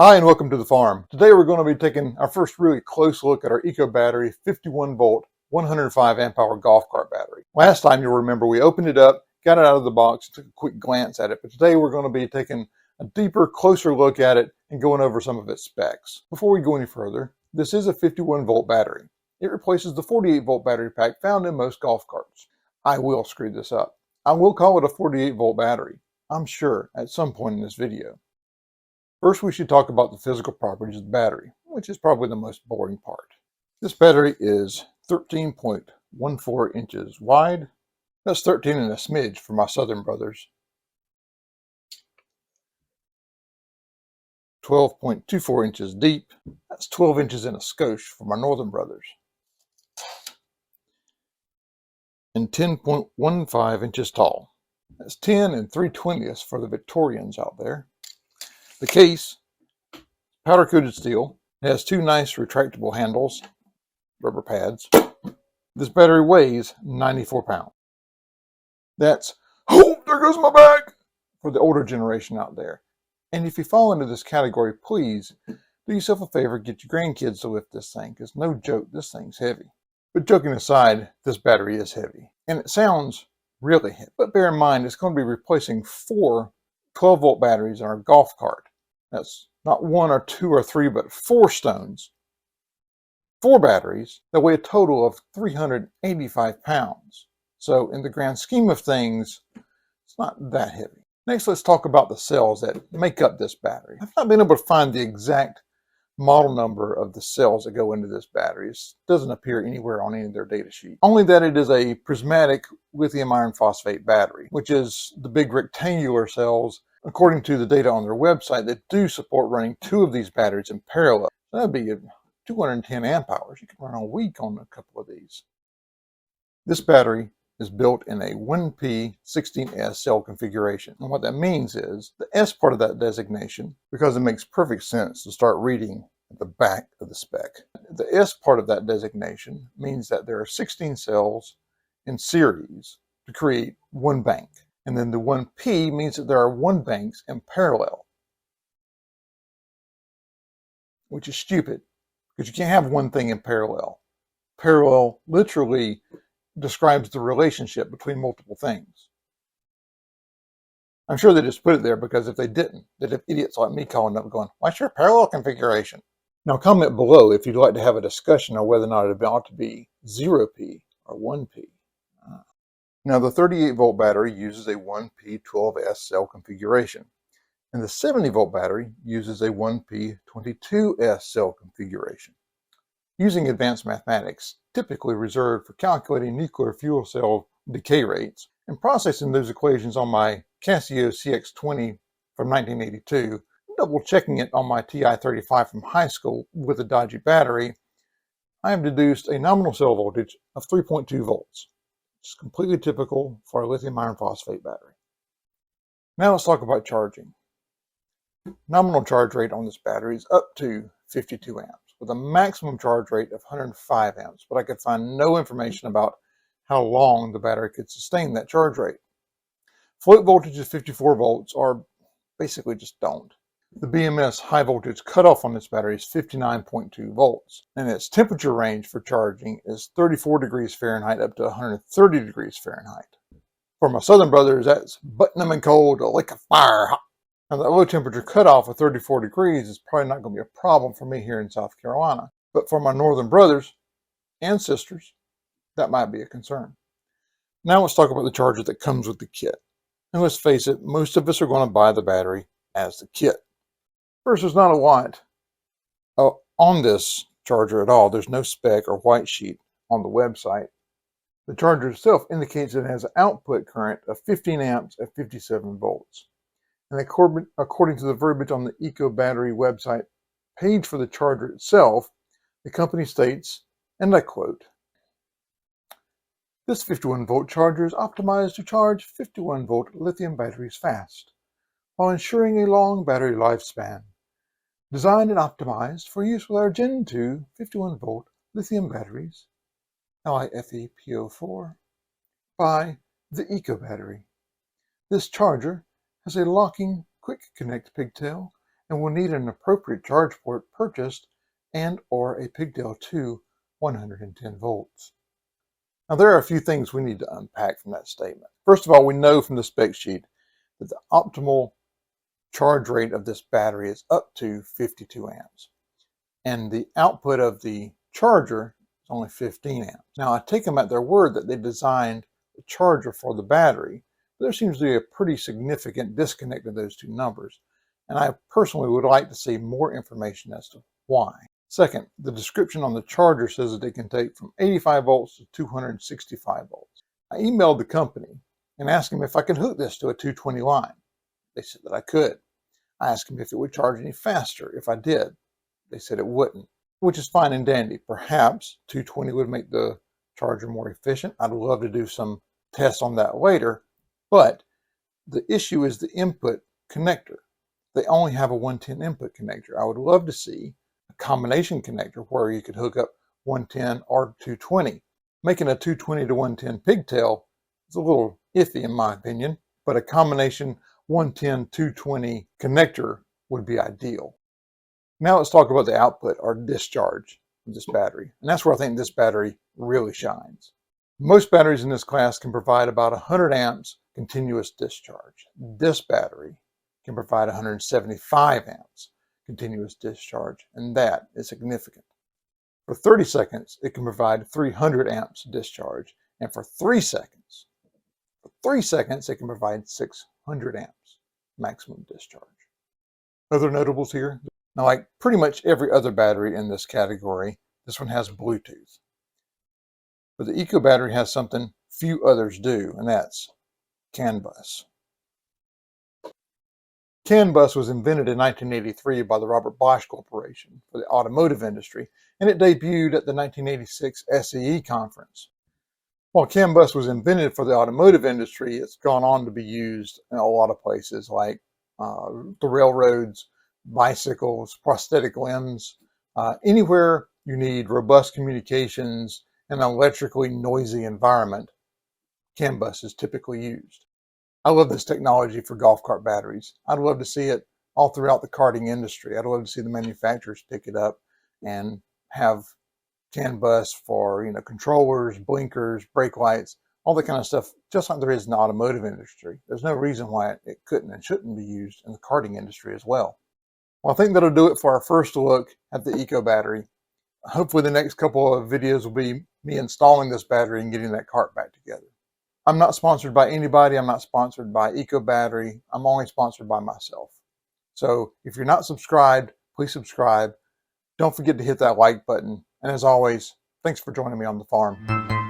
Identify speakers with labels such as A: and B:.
A: Hi and welcome to the farm. Today we're going to be taking our first really close look at our Eco Battery 51 volt 105 amp hour golf cart battery. Last time you'll remember we opened it up, got it out of the box, took a quick glance at it, but today we're going to be taking a deeper, closer look at it and going over some of its specs. Before we go any further, this is a 51 volt battery. It replaces the 48 volt battery pack found in most golf carts. I will screw this up. I will call it a 48 volt battery, I'm sure, at some point in this video. First, we should talk about the physical properties of the battery, which is probably the most boring part. This battery is 13.14 inches wide. That's 13 and a smidge for my southern brothers. 12.24 inches deep. That's 12 inches and a skosh for my northern brothers. And 10.15 inches tall. That's 10 and 3/20ths for the Victorians out there. The case, powder-coated steel. It has two nice retractable handles, rubber pads. This battery weighs 94 pounds. That's, oh, there goes my back, for the older generation out there. And if you fall into this category, please do yourself a favor, get your grandkids to lift this thing, because no joke, this thing's heavy. But joking aside, this battery is heavy. And it sounds really heavy. But bear in mind, it's going to be replacing 4 12-volt batteries in our golf cart. That's not 1 or 2 or 3, but 4 stones. 4 batteries that weigh a total of 385 pounds. So in the grand scheme of things, it's not that heavy. Next, let's talk about the cells that make up this battery. I've not been able to find the exact model number of the cells that go into this battery. It doesn't appear anywhere on any of their data sheet. Only that it is a prismatic lithium iron phosphate battery, which is the big rectangular cells, according to the data on their website, that do support running 2 of these batteries in parallel. That would be 210 amp hours. You can run a week on a couple of these. This battery is built in a 1P16S cell configuration. And what that means is the S part of that designation, because it makes perfect sense to start reading at the back of the spec. The S part of that designation means that there are 16 cells in series to create one bank. And then the 1P means that there are 1 banks in parallel, which is stupid because you can't have one thing in parallel. Parallel literally describes the relationship between multiple things. I'm sure they just put it there because if they didn't, they'd have idiots like me calling up going, what's your parallel configuration? Now comment below if you'd like to have a discussion on whether or not it ought to be 0P or 1P. Now the 38 volt battery uses a 1P12S cell configuration, and the 70 volt battery uses a 1P22S cell configuration. Using advanced mathematics, typically reserved for calculating nuclear fuel cell decay rates, and processing those equations on my Casio CX20 from 1982, double checking it on my TI-35 from high school with a dodgy battery, I have deduced a nominal cell voltage of 3.2 volts. It's completely typical for a lithium iron phosphate battery. Now let's talk about charging. Nominal charge rate on this battery is up to 52 amps with a maximum charge rate of 105 amps, but I could find no information about how long the battery could sustain that charge rate. Float voltage is 54 volts or basically just don't. The BMS high voltage cutoff on this battery is 59.2 volts, and its temperature range for charging is 34 degrees Fahrenheit up to 130 degrees Fahrenheit. For my southern brothers, that's button them in cold like a fire hot. Now that low temperature cutoff of 34 degrees is probably not going to be a problem for me here in South Carolina, but for my northern brothers and sisters, that might be a concern. Now let's talk about the charger that comes with the kit. And let's face it, most of us are going to buy the battery as the kit. First, there's not a lot on this charger at all. There's no spec or white sheet on the website. The charger itself indicates it has an output current of 15 amps at 57 volts. And according to the verbiage on the Eco Battery website page for the charger itself, the company states, and I quote, "This 51 volt charger is optimized to charge 51 volt lithium batteries fast, while ensuring a long battery lifespan. Designed and optimized for use with our Gen 2 51 volt lithium batteries, LiFePO4, by the Eco Battery. This charger has a locking quick connect pigtail and will need an appropriate charge port purchased and or a pigtail to 110 volts. Now there are a few things we need to unpack from that statement. First of all, we know from the spec sheet that the optimal charge rate of this battery is up to 52 amps. And the output of the charger is only 15 amps. Now I take them at their word that they designed the charger for the battery, but there seems to be a pretty significant disconnect in those two numbers. And I personally would like to see more information as to why. Second, the description on the charger says that it can take from 85 volts to 265 volts. I emailed the company and asked them if I could hook this to a 220 line. They said that I could. I asked them if it would charge any faster if I did. They said it wouldn't, which is fine and dandy. Perhaps 220 would make the charger more efficient. I'd love to do some tests on that later, but the issue is the input connector. They only have a 110 input connector. I would love to see a combination connector where you could hook up 110 or 220. Making a 220 to 110 pigtail is a little iffy in my opinion, but a combination 110-220 connector would be ideal. Now let's talk about the output or discharge of this battery. And that's where I think this battery really shines. Most batteries in this class can provide about 100 amps continuous discharge. This battery can provide 175 amps continuous discharge, and that is significant. For 30 seconds, it can provide 300 amps discharge, and for 3 seconds, it can provide 600 amps maximum discharge. Other notables here. Now, like pretty much every other battery in this category, this one has Bluetooth. But the Eco battery has something few others do, and that's CAN bus. CAN bus was invented in 1983 by the Robert Bosch Corporation for the automotive industry, and it debuted at the 1986 SEE conference. While CAN bus was invented for the automotive industry, it's gone on to be used in a lot of places like the railroads, bicycles, prosthetic limbs, anywhere you need robust communications in an electrically noisy environment, CAN bus is typically used. I love this technology for golf cart batteries. I'd love to see it all throughout the karting industry. I'd love to see the manufacturers pick it up and have CAN bus for, controllers, blinkers, brake lights, all that kind of stuff, just like there is in the automotive industry. There's no reason why it couldn't and shouldn't be used in the karting industry as well. Well, I think that'll do it for our first look at the Eco battery. Hopefully the next couple of videos will be me installing this battery and getting that cart back together. I'm not sponsored by anybody. I'm not sponsored by Eco Battery. I'm only sponsored by myself. So if you're not subscribed, please subscribe. Don't forget to hit that like button. And as always, thanks for joining me on the farm.